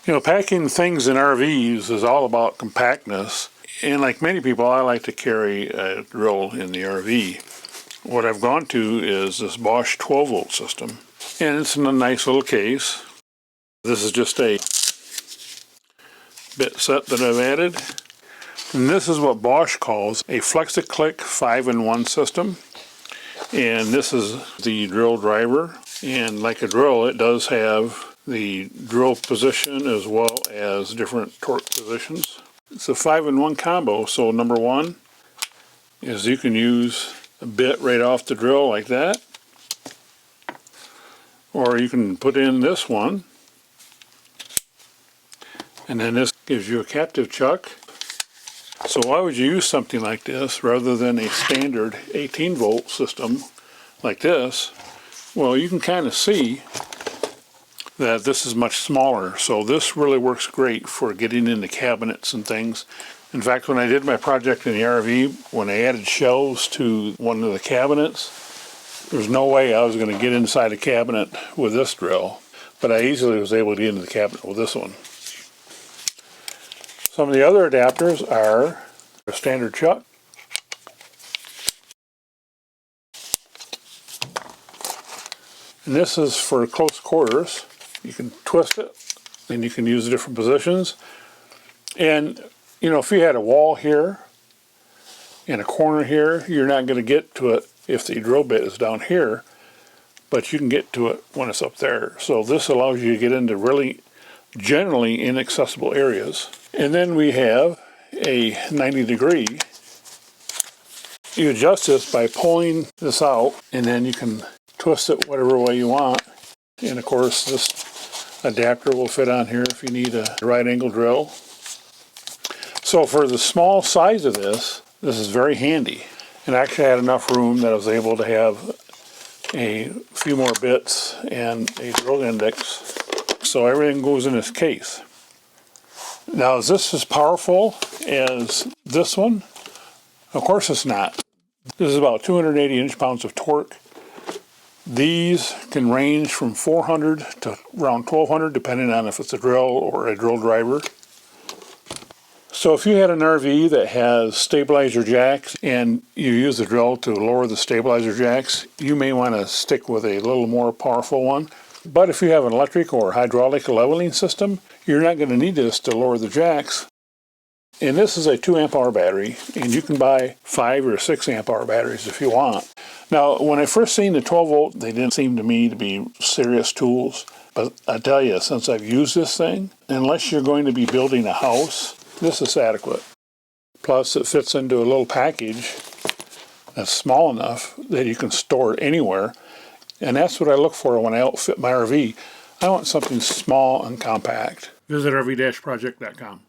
You know, packing things in RVs is all about compactness. And like many people, I like to carry a drill in the RV. What I've gone to is this Bosch 12-volt system. And it's in a nice little case. This is just a bit set that I've added. And this is what Bosch calls a Flexiclick 5-in-1 system. And this is the drill driver. And like a drill, it does have the drill position as well as different torque positions. It's a 5-in-1 combo. So number one is you can use a bit right off the drill like that. Or you can put in this one. And then this gives you a captive chuck. So why would you use something like this rather than a standard 18-volt system like this? Well, you can kind of see that this is much smaller. So this really works great for getting into cabinets and things. In fact, when I did my project in the RV, when I added shelves to one of the cabinets, there's no way I was going to get inside a cabinet with this drill. But I easily was able to get into the cabinet with this one. Some of the other adapters are a standard chuck, and this is for close quarters. You can twist it and you can use different positions. And you know, if you had a wall here and a corner here, you're not going to get to it if the drill bit is down here, but you can get to it when it's up there. So this allows you to get into really generally inaccessible areas. And then we have a 90-degree. You adjust this by pulling this out, and then you can twist it whatever way you want. And of course, this adapter will fit on here if you need a right angle drill. So for the small size of this, this is very handy. And I actually had enough room that I was able to have a few more bits and a drill index. So everything goes in this case. Now, is this as powerful as this one? Of course it's not. This is about 280 inch-pounds of torque. These can range from 400 to around 1200, depending on if it's a drill or a drill driver. So if you had an RV that has stabilizer jacks and you use the drill to lower the stabilizer jacks, you may want to stick with a little more powerful one. But if you have an electric or hydraulic leveling system, you're not going to need this to lower the jacks. And this is a 2 amp hour battery, and you can buy 5 or 6 amp hour batteries if you want. Now, when I first seen the 12 volt, they didn't seem to me to be serious tools. But I tell you, since I've used this thing, unless you're going to be building a house, this is adequate. Plus, it fits into a little package that's small enough that you can store it anywhere. And that's what I look for when I outfit my RV. I want something small and compact. Visit rv-project.com.